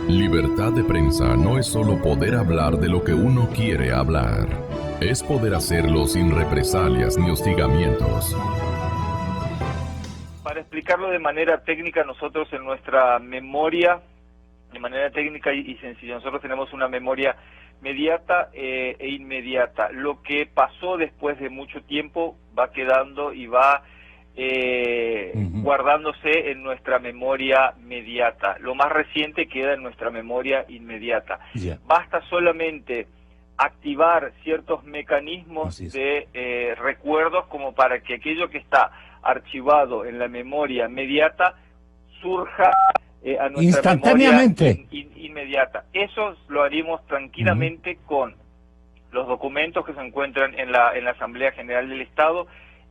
Libertad de prensa no es solo poder hablar de lo que uno quiere hablar. Es poder hacerlo sin represalias ni hostigamientos. Para explicarlo de manera técnica, nosotros en nuestra memoria, de manera técnica y sencilla, nosotros tenemos una memoria mediata e inmediata. Lo que pasó después de mucho tiempo va quedando y va guardándose en nuestra memoria mediata. Lo más reciente queda en nuestra memoria inmediata. Basta solamente activar ciertos mecanismos de recuerdos como para que aquello que está archivado en la memoria mediata surja a nuestra instantáneamente, memoria inmediata. Eso lo haríamos tranquilamente con los documentos que se encuentran en la Asamblea General del Estado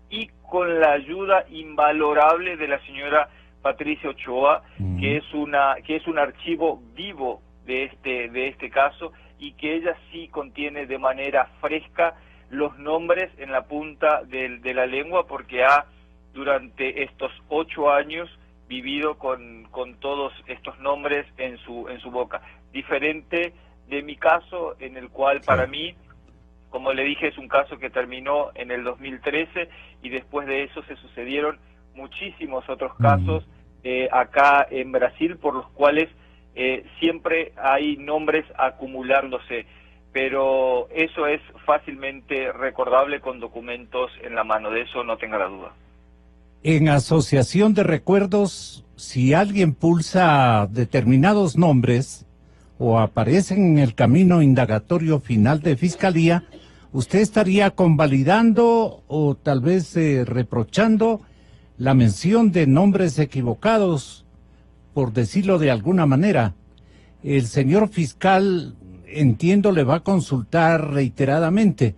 y con la ayuda invalorable de la señora Patricia Ochoa, que es un archivo vivo de este caso, y que ella sí contiene de manera fresca los nombres en la punta de la lengua, porque ha durante estos 8 años vivido con todos estos nombres en su boca. Diferente de mi caso, en el cual para mí, como le dije, es un caso que terminó en el 2013 y después de eso se sucedieron muchísimos otros casos acá en Brasil, por los cuales siempre hay nombres acumulándose, pero eso es fácilmente recordable con documentos en la mano, de eso no tenga la duda. En asociación de recuerdos, si alguien pulsa determinados nombres o aparecen en el camino indagatorio final de Fiscalía, ¿usted estaría convalidando o tal vez reprochando la mención de nombres equivocados, por decirlo de alguna manera? El señor fiscal, entiendo, le va a consultar reiteradamente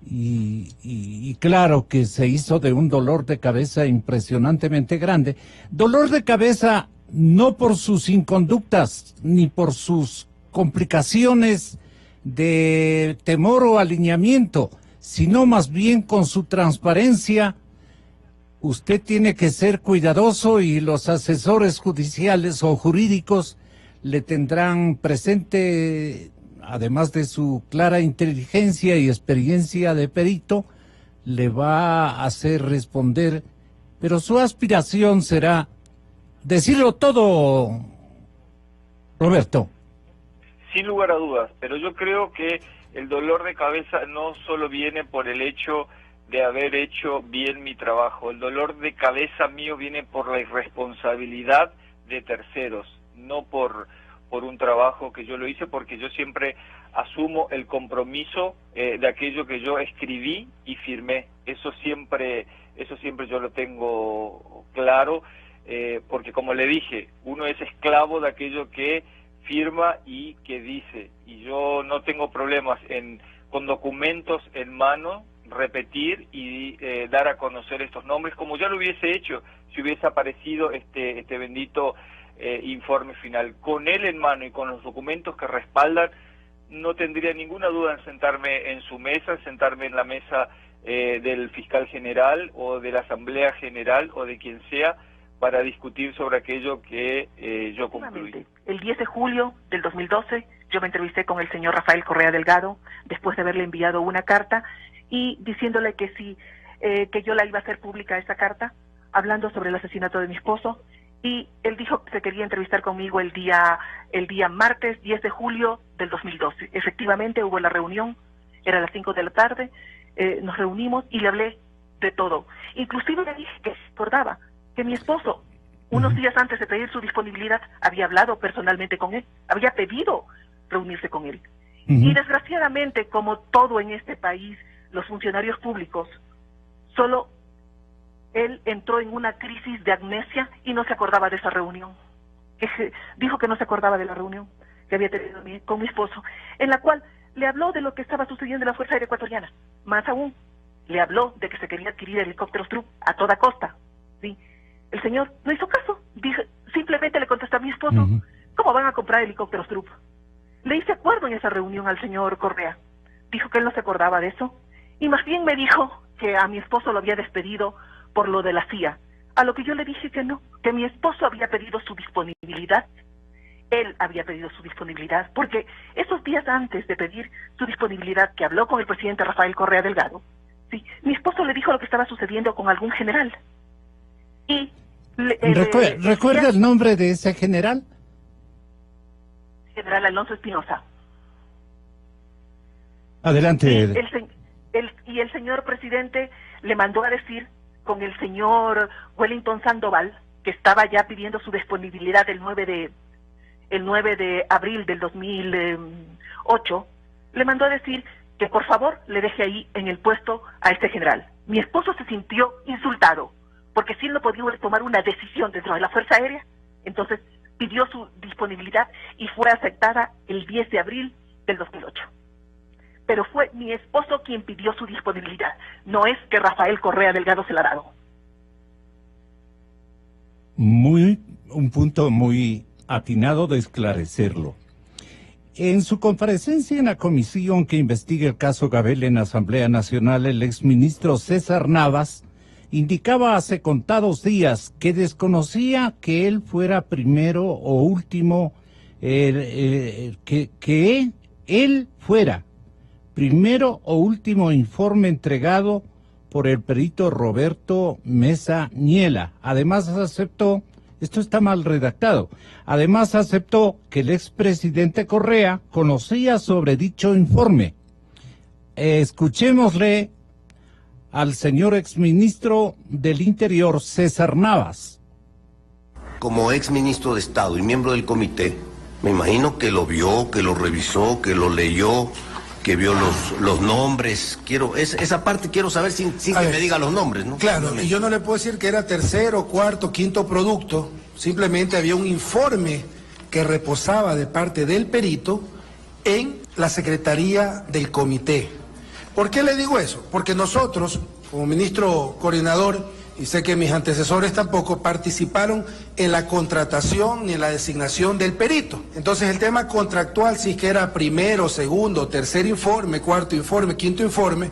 y claro que se hizo de un dolor de cabeza impresionantemente grande. Dolor de cabeza no por sus inconductas ni por sus complicaciones de temor o alineamiento, sino más bien con su transparencia. Usted tiene que ser cuidadoso y los asesores judiciales o jurídicos le tendrán presente, además de su clara inteligencia y experiencia de perito, le va a hacer responder, pero su aspiración será decirlo todo, Roberto. Sin lugar a dudas, pero yo creo que el dolor de cabeza no solo viene por el hecho de haber hecho bien mi trabajo, el dolor de cabeza mío viene por la irresponsabilidad de terceros, no por un trabajo que yo lo hice, porque yo siempre asumo el compromiso de aquello que yo escribí y firmé. Eso siempre yo lo tengo claro, porque como le dije, uno es esclavo de aquello que firma y que dice, y yo no tengo problemas con documentos en mano repetir y dar a conocer estos nombres, como ya lo hubiese hecho si hubiese aparecido este bendito informe final. Con él en mano y con los documentos que respaldan, no tendría ninguna duda en sentarme en su mesa, sentarme en la mesa del fiscal general o de la Asamblea General o de quien sea, para discutir sobre aquello que yo concluí. El 10 de julio del 2012 yo me entrevisté con el señor Rafael Correa Delgado, después de haberle enviado una carta y diciéndole que que yo la iba a hacer pública esa carta, hablando sobre el asesinato de mi esposo, y él dijo que se quería entrevistar conmigo el día martes 10 de julio del 2012. Efectivamente hubo la reunión, era a las 5 de la tarde, nos reunimos y le hablé de todo. Inclusive le dije que recordaba que mi esposo, unos días antes de pedir su disponibilidad, había hablado personalmente con él, había pedido reunirse con él. Y desgraciadamente, como todo en este país, los funcionarios públicos, solo él entró en una crisis de amnesia y no se acordaba de esa reunión. Dijo que no se acordaba de la reunión que había tenido con mi esposo, en la cual le habló de lo que estaba sucediendo en la Fuerza Aérea Ecuatoriana. Más aún, le habló de que se quería adquirir helicópteros Trupp a toda costa. ¿Sí? El señor no hizo caso. Simplemente le contestó a mi esposo, ¿cómo van a comprar helicópteros Trupp? Le hice acuerdo en esa reunión al señor Correa. Dijo que él no se acordaba de eso. Y más bien me dijo que a mi esposo lo había despedido por lo de la CIA. A lo que yo le dije que no, que mi esposo había pedido su disponibilidad él había pedido su disponibilidad, porque esos días antes de pedir su disponibilidad, que habló con el presidente Rafael Correa Delgado, ¿sí?, mi esposo le dijo lo que estaba sucediendo con algún general. Y ¿Recuerda el nombre de ese general? General Alonso Espinosa. Adelante. Y el señor presidente le mandó a decir con el señor Wellington Sandoval, que estaba ya pidiendo su disponibilidad el 9 de abril del 2008, le mandó a decir que por favor le deje ahí en el puesto a este general. Mi esposo se sintió insultado, porque si él no podía tomar una decisión dentro de la Fuerza Aérea, entonces pidió su disponibilidad y fue aceptada el 10 de abril del 2008. Pero fue mi esposo quien pidió su disponibilidad, no es que Rafael Correa Delgado se la ha dado. Un punto muy atinado de esclarecerlo. En su comparecencia en la comisión que investiga el caso Gabel en Asamblea Nacional, el exministro César Navas indicaba hace contados días que desconocía que él fuera primero o último, que él fuera primero o último informe entregado por el perito Roberto Mesa Niela. Además aceptó, esto está mal redactado, además aceptó que el expresidente Correa conocía sobre dicho informe. Escuchémosle al señor exministro del Interior, César Navas. Como exministro de Estado y miembro del comité, me imagino que lo vio, que lo revisó, que lo leyó, que vio los nombres. Esa parte quiero saber sin que me diga los nombres, ¿no? Claro, y yo no le puedo decir que era tercero, cuarto, quinto producto, simplemente había un informe que reposaba de parte del perito en la secretaría del comité. ¿Por qué le digo eso? Porque nosotros, como ministro coordinador, y sé que mis antecesores tampoco participaron en la contratación ni en la designación del perito. Entonces el tema contractual, si es que era primero, segundo, tercer informe, cuarto informe, quinto informe,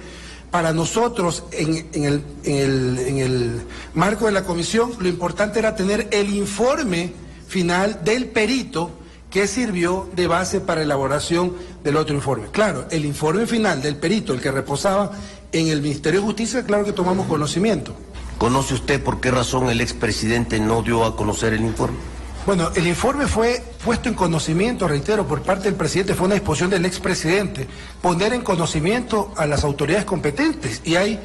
para nosotros en el marco de la comisión, lo importante era tener el informe final del perito que sirvió de base para elaboración del otro informe. Claro, el informe final del perito, el que reposaba en el Ministerio de Justicia, claro que tomamos conocimiento. ¿Conoce usted por qué razón el expresidente no dio a conocer el informe? Bueno, el informe fue puesto en conocimiento, reitero, por parte del presidente, fue una disposición del expresidente, poner en conocimiento a las autoridades competentes, y hay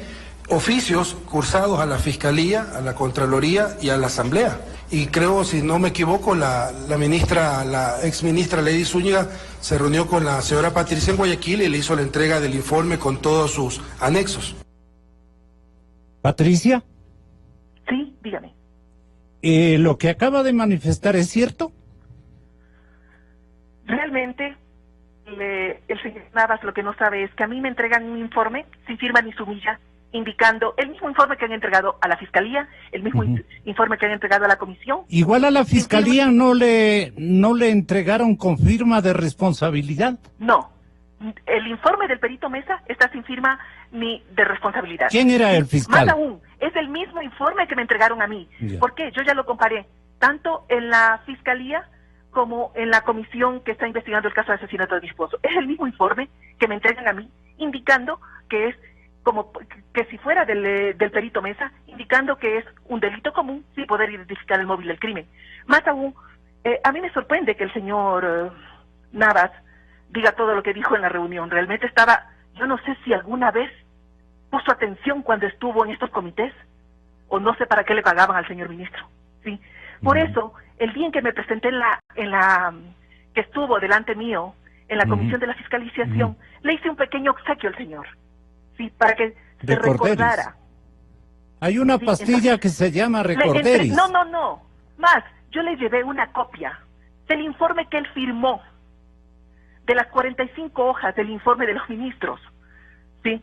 oficios cursados a la Fiscalía, a la Contraloría y a la Asamblea. Y creo, si no me equivoco, la exministra Lady Zúñiga se reunió con la señora Patricia en Guayaquil y le hizo la entrega del informe con todos sus anexos. Patricia. Sí, dígame. ¿Lo que acaba de manifestar es cierto? Realmente, el señor Navas lo que no sabe es que a mí me entregan un informe sin firma ni sumilla, indicando el mismo informe que han entregado a la Fiscalía, el mismo informe que han entregado a la Comisión. Igual a la Fiscalía no le entregaron con firma de responsabilidad. No, el informe del perito Mesa está sin firma ni de responsabilidad. ¿Quién era el fiscal? Más aún, es el mismo informe que me entregaron a mí. Ya. ¿Por qué? Yo ya lo comparé, tanto en la Fiscalía como en la comisión que está investigando el caso de asesinato de mi esposo. Es el mismo informe que me entregan a mí, indicando que es como que si fuera del perito Mesa, indicando que es un delito común sin poder identificar el móvil del crimen. Más aún, a mí me sorprende que el señor Navas diga todo lo que dijo en la reunión. Realmente yo no sé si alguna vez puso atención cuando estuvo en estos comités, o no sé para qué le pagaban al señor ministro. ¿Sí? Por eso, el día en que me presenté que estuvo delante mío, en la comisión de la fiscalización, le hice un pequeño obsequio al señor, ¿sí? Para que se recordara. Hay una pastilla que se llama Recorderis. No. Más, yo le llevé una copia del informe que él firmó, de las 45 hojas del informe de los ministros, ¿sí?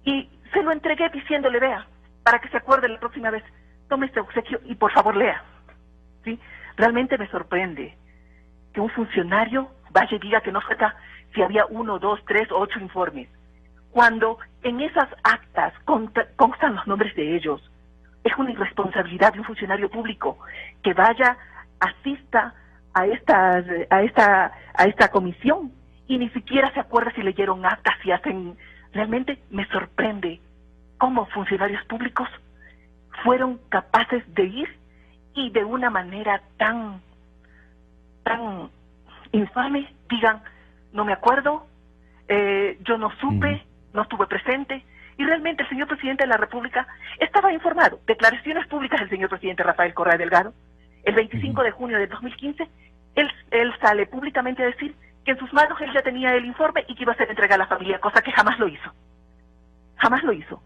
Y se lo entregué diciéndole, vea, para que se acuerde la próxima vez, tome este obsequio y por favor lea, ¿sí? Realmente me sorprende que un funcionario vaya y diga que no sepa si había 1, 2, 3 o 8 informes, cuando en esas actas constan los nombres de ellos. Es una irresponsabilidad de un funcionario público que vaya, asista esta comisión y ni siquiera se acuerda si leyeron actas, si hacen... Realmente me sorprende cómo funcionarios públicos fueron capaces de ir y de una manera tan infame digan, no me acuerdo, yo no supe, no estuve presente. Y realmente el señor presidente de la República estaba informado. Declaraciones públicas del señor presidente Rafael Correa Delgado. El 25 de junio de 2015, él sale públicamente a decir que en sus manos él ya tenía el informe y que iba a ser entregado a la familia, cosa que jamás lo hizo. Jamás lo hizo.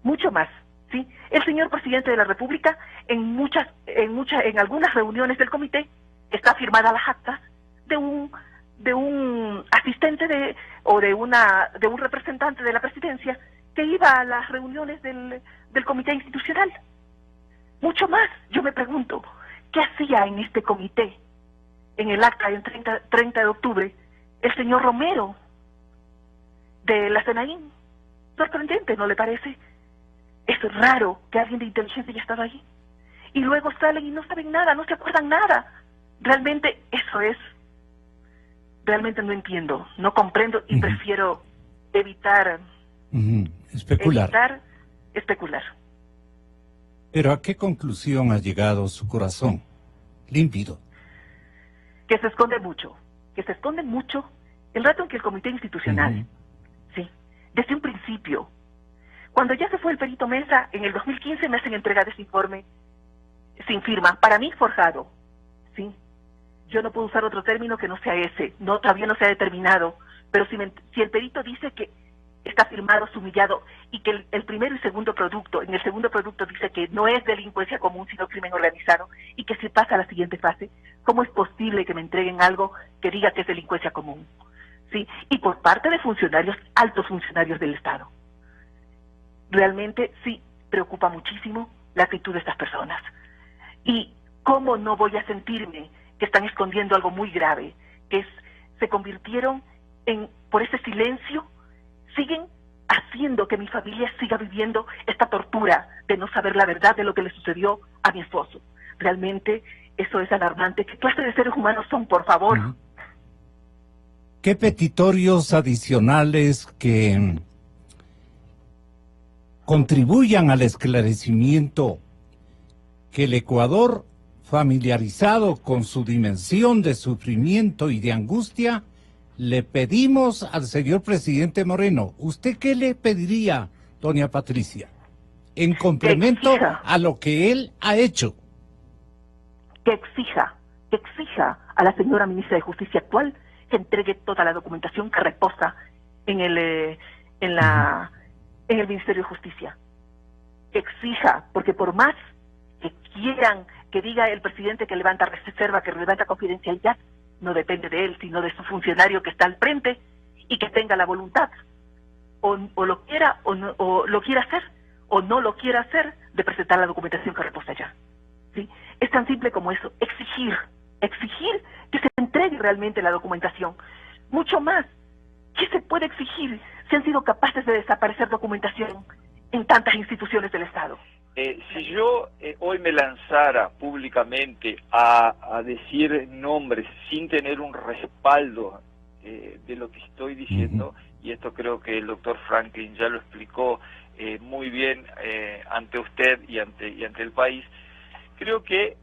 Mucho más, ¿sí? El señor presidente de la República, en algunas reuniones del comité, está firmada las actas de un asistente de un representante de la presidencia que iba a las reuniones del comité institucional. Mucho más, yo me pregunto, ¿qué hacía en este comité, en el acta del 30 de octubre, el señor Romero de la CNAIN? Sorprendente, ¿no le parece? Es raro que alguien de inteligencia haya estado allí. Y luego salen y no saben nada, no se acuerdan nada. Realmente eso es... Realmente no entiendo, no comprendo y prefiero evitar... Especular. Especular. Pero ¿a qué conclusión ha llegado su corazón? Límpido. Que se esconde mucho. El rato en que el comité institucional, sí, desde un principio, cuando ya se fue el perito Mesa, en el 2015 me hacen entrega de ese informe sin firma, para mí forjado, sí. Yo no puedo usar otro término que no sea ese, todavía no se ha determinado, pero si el perito dice que está firmado, sumillado, y que el primero y segundo producto, en el segundo producto dice que no es delincuencia común, sino crimen organizado, y que se pasa a la siguiente fase, ¿cómo es posible que me entreguen algo que diga que es delincuencia común? ¿Sí? Y por parte de funcionarios, altos funcionarios del Estado. Realmente sí preocupa muchísimo la actitud de estas personas. Y cómo no voy a sentirme que están escondiendo algo muy grave, se convirtieron por ese silencio, siguen haciendo que mi familia siga viviendo esta tortura de no saber la verdad de lo que le sucedió a mi esposo. Realmente eso es alarmante. ¿Qué clase de seres humanos son, por favor? ¿Qué petitorios adicionales que contribuyan al esclarecimiento que el Ecuador, familiarizado con su dimensión de sufrimiento y de angustia, le pedimos al señor presidente Moreno? ¿Usted qué le pediría, doña Patricia, en complemento a lo que él ha hecho? Que exija a la señora ministra de Justicia actual que entregue toda la documentación que reposa en el Ministerio de Justicia. Que exija, porque por más que quieran que diga el presidente que levanta reserva, que levanta confidencialidad, no depende de él, sino de su funcionario que está al frente y que tenga la voluntad, o lo quiera, o lo quiera hacer, o no lo quiera hacer, de presentar la documentación que reposa allá. ¿Sí? Es tan simple como eso, exigir que se entregue realmente la documentación. Mucho más, ¿qué se puede exigir si han sido capaces de desaparecer documentación en tantas instituciones del Estado? Si yo hoy me lanzara públicamente a decir nombres sin tener un respaldo de lo que estoy diciendo, y esto creo que el doctor Franklin ya lo explicó muy bien ante usted y ante el país, creo que,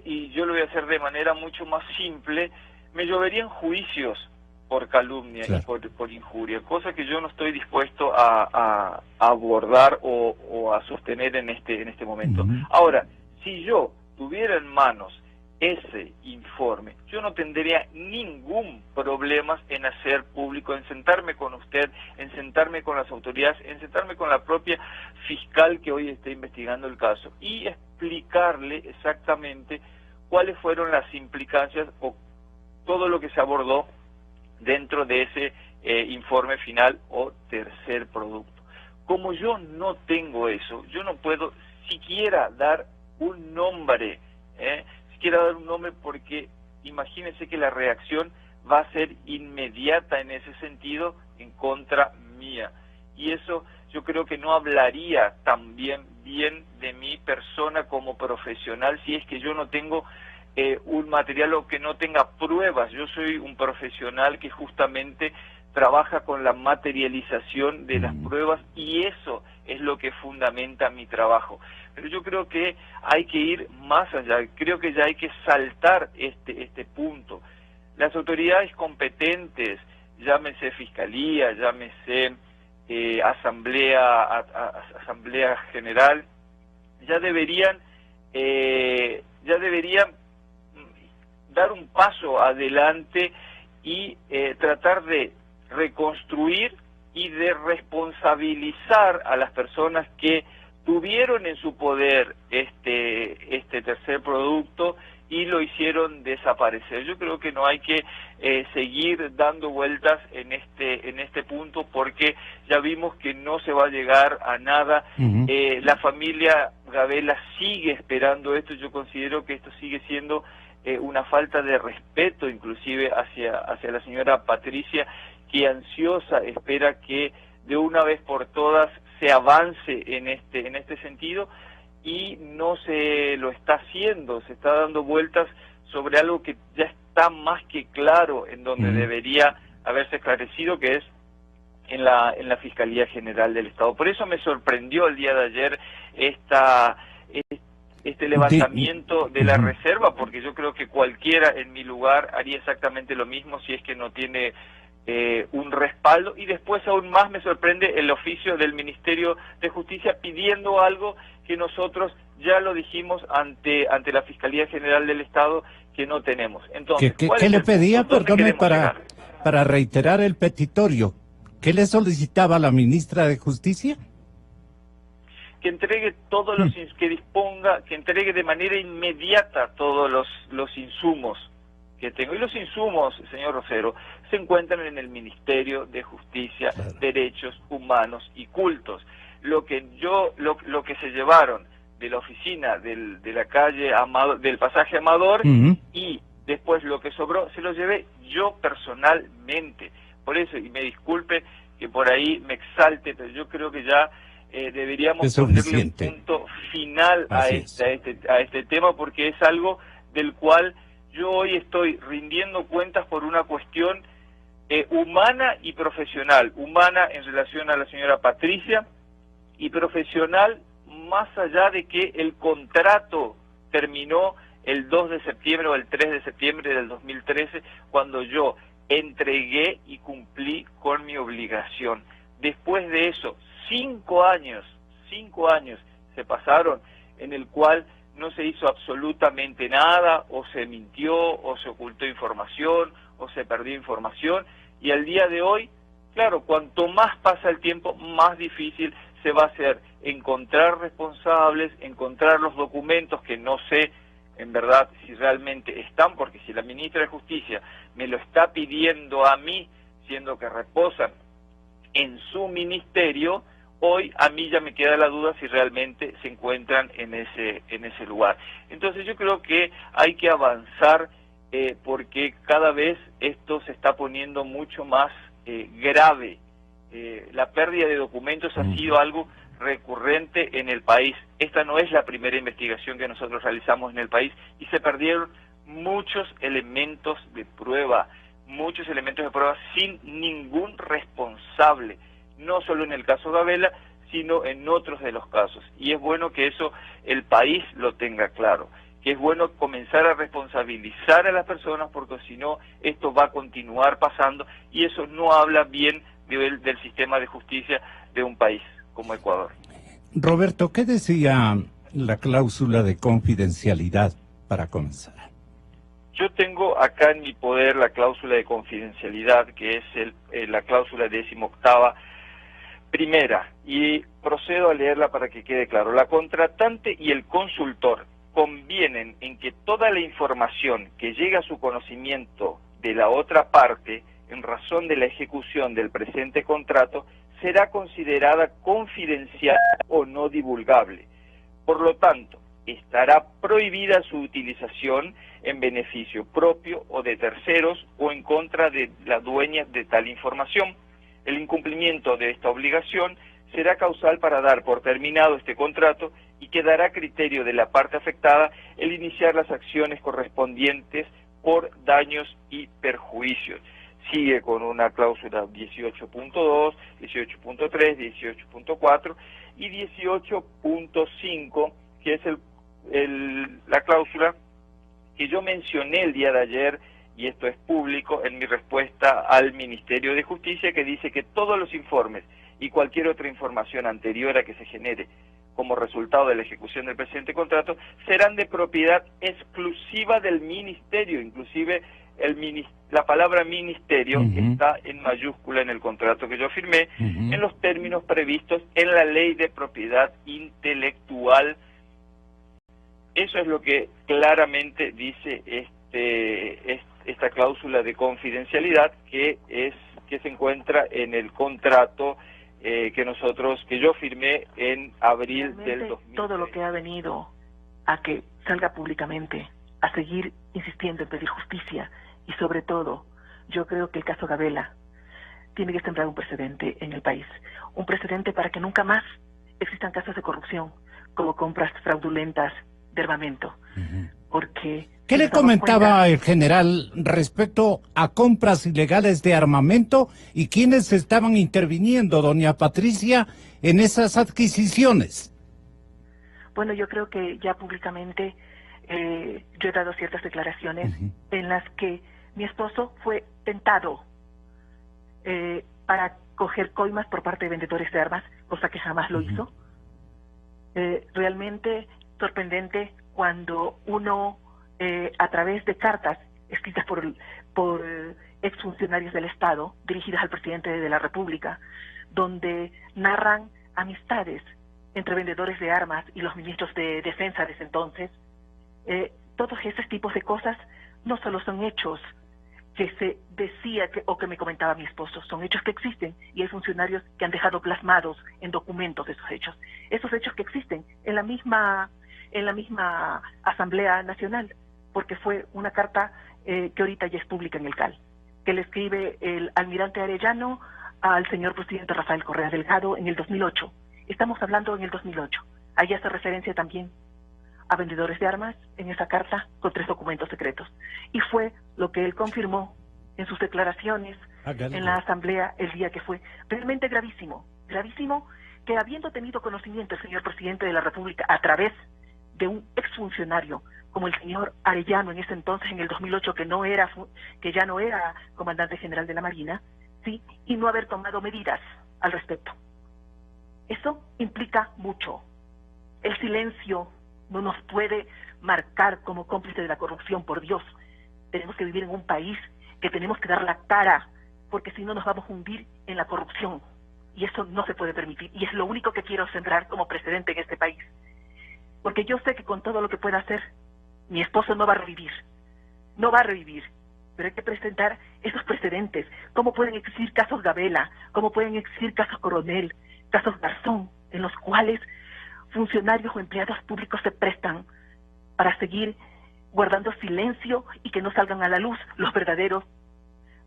y yo lo voy a hacer de manera mucho más simple, me lloverían juicios por calumnia, claro, y por injuria, cosa que yo no estoy dispuesto a abordar o a sostener en este momento. Ahora, si yo tuviera en manos ese informe, yo no tendría ningún problema en hacer público, en sentarme con usted, en sentarme con las autoridades, en sentarme con la propia fiscal que hoy está investigando el caso y explicarle exactamente cuáles fueron las implicancias o todo lo que se abordó dentro de ese informe final o tercer producto. Como yo no tengo eso, yo no puedo siquiera dar un nombre, porque imagínense que la reacción va a ser inmediata en ese sentido en contra mía. Y eso yo creo que no hablaría también bien de mi persona como profesional si es que yo no tengo un material o que no tenga pruebas. Yo soy un profesional que justamente trabaja con la materialización de las pruebas y eso es lo que fundamenta mi trabajo. Pero yo creo que hay que ir más allá, creo que ya hay que saltar este punto. Las autoridades competentes, llámese Fiscalía, llámese Asamblea General, ya deberían dar un paso adelante y tratar de reconstruir y de responsabilizar a las personas que tuvieron en su poder este tercer producto y lo hicieron desaparecer. Yo creo que no hay que seguir dando vueltas en este punto, porque ya vimos que no se va a llegar a nada. La familia Gabela sigue esperando esto. Yo considero que esto sigue siendo una falta de respeto, inclusive hacia la señora Patricia, que ansiosa espera que de una vez por todas se avance en este sentido, y no se lo está haciendo, se está dando vueltas sobre algo que ya está más que claro en donde debería haberse esclarecido, que es en la Fiscalía General del Estado. Por eso me sorprendió el día de ayer este levantamiento de la reserva, porque yo creo que cualquiera en mi lugar haría exactamente lo mismo si es que no tiene un respaldo. Y después aún más me sorprende el oficio del Ministerio de Justicia pidiendo algo que nosotros ya lo dijimos ante la Fiscalía General del Estado que no tenemos. Entonces, ¿Qué le pedía, perdone, para reiterar el petitorio? ¿Qué le solicitaba a la ministra de Justicia? Que entregue todos los que entregue de manera inmediata todos los insumos que tengo. Y los insumos, señor Rosero, se encuentran en el Ministerio de Justicia, Derechos Humanos y Cultos. Lo que se llevaron de la oficina de la calle Amador, del pasaje Amador, y después lo que sobró se lo llevé yo personalmente. Por eso, y me disculpe que por ahí me exalte, pero yo creo que ya deberíamos ponerle un punto final a este tema, porque es algo del cual yo hoy estoy rindiendo cuentas por una cuestión humana y profesional. Humana en relación a la señora Patricia, y profesional más allá de que el contrato terminó el 2 de septiembre o el 3 de septiembre del 2013, cuando yo entregué y cumplí con mi obligación. Después de eso, 5 años se pasaron en el cual no se hizo absolutamente nada, o se mintió, o se ocultó información, o se perdió información, y al día de hoy, claro, cuanto más pasa el tiempo, más difícil se va a hacer encontrar responsables, encontrar los documentos que no sé en verdad si realmente están, porque si la ministra de Justicia me lo está pidiendo a mí, siendo que reposan en su ministerio, hoy a mí ya me queda la duda si realmente se encuentran en ese lugar. Entonces yo creo que hay que avanzar, porque cada vez esto se está poniendo mucho más grave. La pérdida de documentos ha sido algo recurrente en el país. Esta no es la primera investigación que nosotros realizamos en el país, y se perdieron muchos elementos de prueba sin ningún responsable, no solo en el caso Gabela, sino en otros de los casos. Y es bueno que eso el país lo tenga claro, que es bueno comenzar a responsabilizar a las personas, porque si no, esto va a continuar pasando, y eso no habla bien del sistema de justicia de un país como Ecuador. Roberto, ¿qué decía la cláusula de confidencialidad para comenzar? Yo tengo acá en mi poder la cláusula de confidencialidad, que es la cláusula 18ª primera, y procedo a leerla para que quede claro. La contratante y el consultor convienen en que toda la información que llega a su conocimiento de la otra parte en razón de la ejecución del presente contrato será considerada confidencial o no divulgable. Por lo tanto, estará prohibida su utilización en beneficio propio o de terceros o en contra de la dueña de tal información. El incumplimiento de esta obligación será causal para dar por terminado este contrato y quedará a criterio de la parte afectada el iniciar las acciones correspondientes por daños y perjuicios. Sigue con una cláusula 18.2, 18.3, 18.4 y 18.5, que es la cláusula que yo mencioné el día de ayer, y esto es público, en mi respuesta al Ministerio de Justicia, que dice que todos los informes y cualquier otra información anterior a que se genere como resultado de la ejecución del presente contrato serán de propiedad exclusiva del Ministerio. Inclusive la palabra ministerio está en mayúscula en el contrato que yo firmé, en los términos previstos en la Ley de Propiedad Intelectual. Eso es lo que claramente dice esta cláusula de confidencialidad que se encuentra en el contrato que yo firmé en abril del 2000. Todo lo que ha venido a que salga públicamente, a seguir insistiendo en pedir justicia, y sobre todo, yo creo que el caso Gabela tiene que sembrar un precedente en el país, un precedente para que nunca más existan casos de corrupción, como compras fraudulentas de armamento, porque... ¿Qué le comentaba el general respecto a compras ilegales de armamento y quiénes estaban interviniendo, doña Patricia, en esas adquisiciones? Bueno, yo creo que ya públicamente yo he dado ciertas declaraciones en las que mi esposo fue tentado para coger coimas por parte de vendedores de armas, cosa que jamás lo hizo. Realmente sorprendente cuando uno... a través de cartas escritas por exfuncionarios del Estado, dirigidas al presidente de la República, donde narran amistades entre vendedores de armas y los ministros de defensa de ese entonces, todos esos tipos de cosas no solo son hechos que se decía o que me comentaba mi esposo, son hechos que existen, y hay funcionarios que han dejado plasmados en documentos esos hechos que existen en la misma Asamblea Nacional, porque fue una carta que ahorita ya es pública en el CAL, que le escribe el almirante Arellano al señor presidente Rafael Correa Delgado en el 2008. Estamos hablando en el 2008. Ahí hace referencia también a vendedores de armas en esa carta con 3 documentos secretos. Y fue lo que él confirmó en sus declaraciones en la Asamblea el día que fue. Realmente gravísimo, que habiendo tenido conocimiento el señor presidente de la República a través de un exfuncionario como el señor Arellano en ese entonces, en el 2008, que ya no era comandante general de la Marina, sí, y no haber tomado medidas al respecto. Eso implica mucho. El silencio no nos puede marcar como cómplice de la corrupción, por Dios. Tenemos que vivir en un país que tenemos que dar la cara, porque si no nos vamos a hundir en la corrupción, y eso no se puede permitir, y es lo único que quiero sembrar como precedente en este país. Porque yo sé que con todo lo que pueda hacer, mi esposo no va a revivir, pero hay que presentar esos precedentes. ¿Cómo pueden existir casos Gabela? ¿Cómo pueden existir casos Coronel, casos Garzón, en los cuales funcionarios o empleados públicos se prestan para seguir guardando silencio y que no salgan a la luz los verdaderos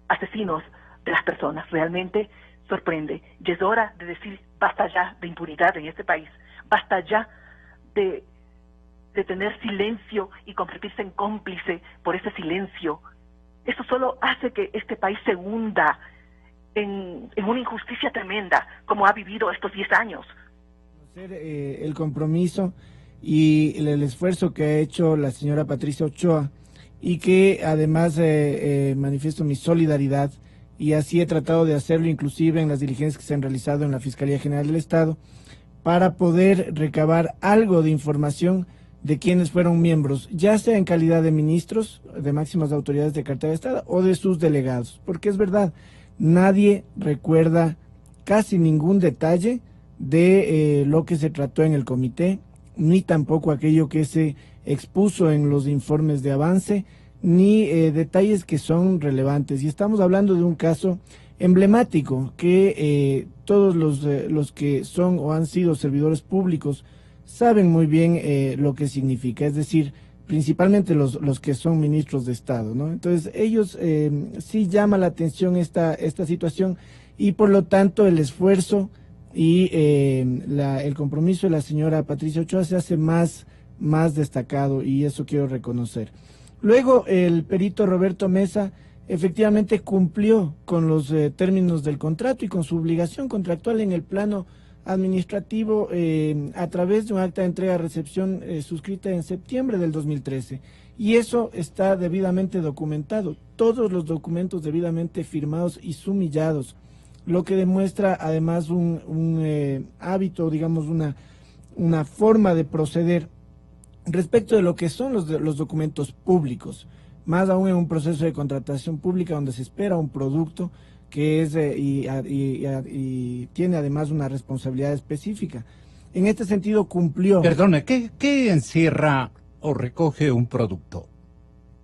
asesinos de las personas? Realmente sorprende. Y es hora de decir basta ya de impunidad en este país, basta ya de tener silencio y convertirse en cómplice por ese silencio. Eso solo hace que este país se hunda en una injusticia tremenda, como ha vivido estos 10 años. El compromiso y el esfuerzo que ha hecho la señora Patricia Ochoa, y que además manifiesto mi solidaridad, y así he tratado de hacerlo inclusive en las diligencias que se han realizado en la Fiscalía General del Estado, para poder recabar algo de información de quienes fueron miembros, ya sea en calidad de ministros, de máximas autoridades de cartera de Estado o de sus delegados, porque es verdad, nadie recuerda casi ningún detalle de lo que se trató en el comité, ni tampoco aquello que se expuso en los informes de avance, ni detalles que son relevantes. Y estamos hablando de un caso emblemático que todos los que son o han sido servidores públicos saben muy bien lo que significa, es decir, principalmente los que son ministros de Estado, ¿no? Entonces ellos sí llama la atención esta situación, y por lo tanto el esfuerzo y el compromiso de la señora Patricia Ochoa se hace más destacado, y eso quiero reconocer. Luego, el perito Roberto Mesa efectivamente cumplió con los términos del contrato y con su obligación contractual en el plano administrativo a través de un acta de entrega-recepción suscrita en septiembre del 2013. Y eso está debidamente documentado, todos los documentos debidamente firmados y sumillados, lo que demuestra además un hábito, digamos, una forma de proceder respecto de lo que son los documentos públicos, más aún en un proceso de contratación pública donde se espera un producto que es y tiene además una responsabilidad específica. En este sentido cumplió. Perdone, ¿qué encierra o recoge un producto?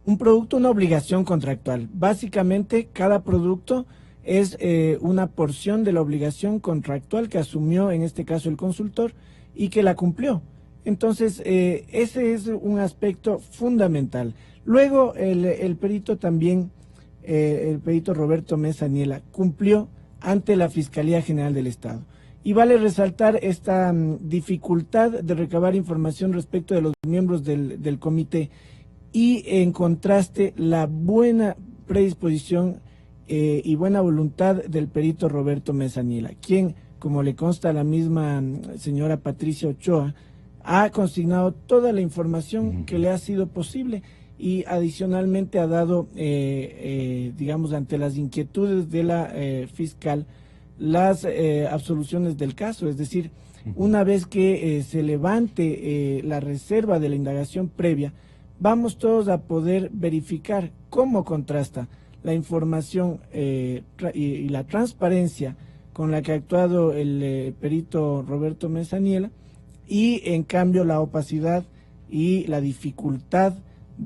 Un producto, una obligación contractual. Básicamente, cada producto es una porción de la obligación contractual que asumió, en este caso, el consultor y que la cumplió. Entonces, ese es un aspecto fundamental. Luego, el perito también, el perito Roberto Mesa Niela, cumplió ante la Fiscalía General del Estado. Y vale resaltar esta dificultad de recabar información respecto de los miembros del comité y, en contraste, la buena predisposición y buena voluntad del perito Roberto Mesa Niela, quien, como le consta a la misma señora Patricia Ochoa, ha consignado toda la información que le ha sido posible y adicionalmente ha dado, digamos, ante las inquietudes de la fiscal, las absoluciones del caso. Es decir, una vez que se levante la reserva de la indagación previa, vamos todos a poder verificar cómo contrasta la información y la transparencia con la que ha actuado el perito Roberto Mesa Niela, y en cambio la opacidad y la dificultad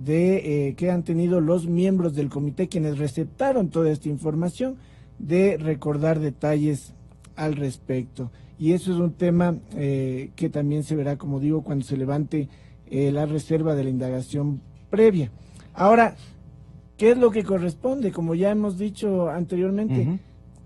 que han tenido los miembros del comité, quienes receptaron toda esta información, de recordar detalles al respecto. Y eso es un tema que también se verá, como digo, cuando se levante la reserva de la indagación previa. Ahora, ¿qué es lo que corresponde? Como ya hemos dicho anteriormente,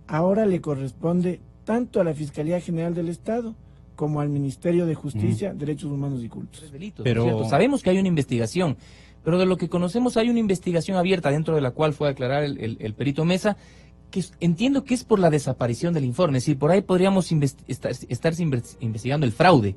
ahora le corresponde tanto a la Fiscalía General del Estado como al Ministerio de Justicia, Derechos Humanos y Cultos. Pero ¿cierto? Sabemos que hay una investigación, pero de lo que conocemos hay una investigación abierta dentro de la cual fue a aclarar el perito Mesa, que entiendo que es por la desaparición del informe. Es decir, por ahí podríamos estar investigando el fraude.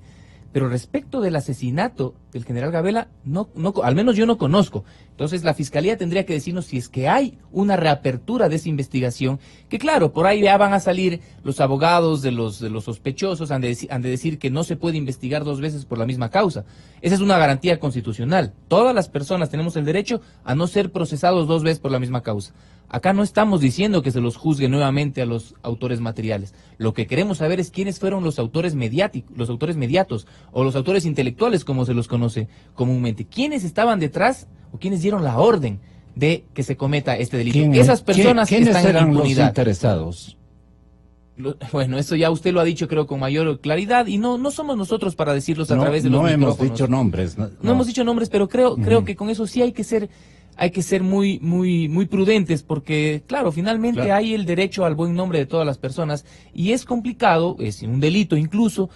Pero respecto del asesinato del general Gabela, no, al menos yo no conozco. Entonces la Fiscalía tendría que decirnos si es que hay una reapertura de esa investigación, que claro, por ahí ya van a salir los abogados de los sospechosos, han de decir que no se puede investigar dos veces por la misma causa. Esa es una garantía constitucional. Todas las personas tenemos el derecho a no ser procesados dos veces por la misma causa. Acá no estamos diciendo que se los juzgue nuevamente a los autores materiales. Lo que queremos saber es quiénes fueron los autores mediatos, o los autores intelectuales, como se los conoce comúnmente. ¿Quiénes estaban detrás o quiénes dieron la orden de que se cometa este delito? Esas personas están en la impunidad. ¿Quiénes eran los interesados? Bueno, eso ya usted lo ha dicho, creo, con mayor claridad, y no somos nosotros para decirlos a través de los micrófonos. No hemos dicho nombres. No hemos dicho nombres, pero creo que con eso sí hay que ser muy prudentes, porque claro, finalmente hay el derecho al buen nombre de todas las personas, y es complicado, es un delito incluso,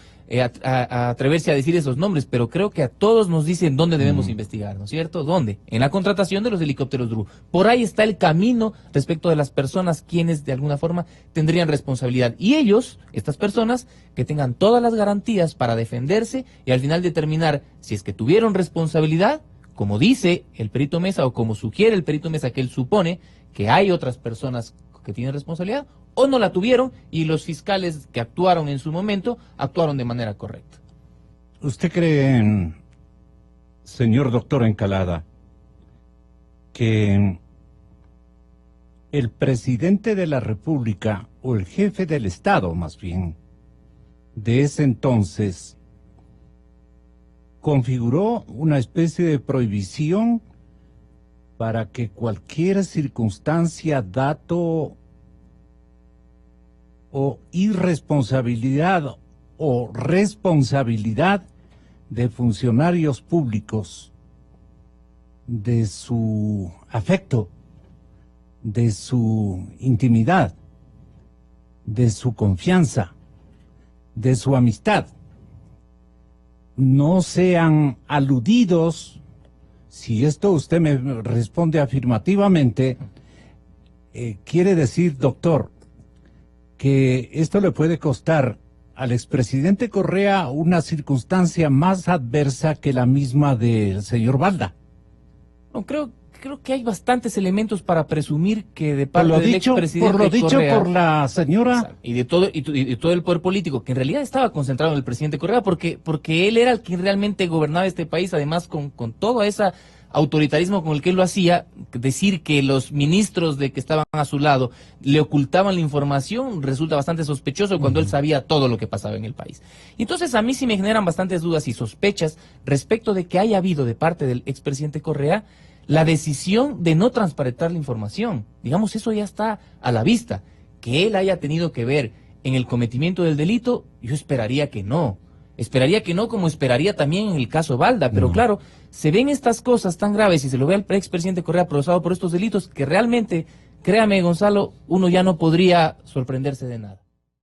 a atreverse a decir esos nombres, pero creo que a todos nos dicen dónde debemos investigar, ¿no es cierto? ¿Dónde? En la contratación de los helicópteros Dru. Por ahí está el camino respecto de las personas quienes de alguna forma tendrían responsabilidad, y ellos, estas personas, que tengan todas las garantías para defenderse y al final determinar si es que tuvieron responsabilidad, como dice el perito Mesa, o como sugiere el perito Mesa, que él supone que hay otras personas que tienen responsabilidad, o no la tuvieron, y los fiscales que actuaron en su momento, actuaron de manera correcta. ¿Usted cree, señor doctor Encalada, que el presidente de la República, o el jefe del Estado más bien, de ese entonces, configuró una especie de prohibición para que cualquier circunstancia, dato o irresponsabilidad o responsabilidad de funcionarios públicos, de su afecto, de su intimidad, de su confianza, de su amistad no sean aludidos, si esto usted me responde afirmativamente, quiere decir, doctor, que esto le puede costar al expresidente Correa una circunstancia más adversa que la misma del señor Balda. No, creo que hay bastantes elementos para presumir que de parte del expresidente por lo dicho Correa, por la señora y de todo el poder político, que en realidad estaba concentrado en el presidente Correa, porque él era el que realmente gobernaba este país, además con todo ese autoritarismo con el que él lo hacía. Decir que los ministros de que estaban a su lado le ocultaban la información resulta bastante sospechoso cuando él sabía todo lo que pasaba en el país. Y entonces a mí sí me generan bastantes dudas y sospechas respecto de que haya habido de parte del expresidente Correa la decisión de no transparentar la información. Digamos, eso ya está a la vista. Que él haya tenido que ver en el cometimiento del delito, yo esperaría que no. Esperaría que no, como esperaría también en el caso Balda. Pero claro, se ven estas cosas tan graves y se lo ve al expresidente Correa procesado por estos delitos que realmente, créame Gonzalo, uno ya no podría sorprenderse de nada.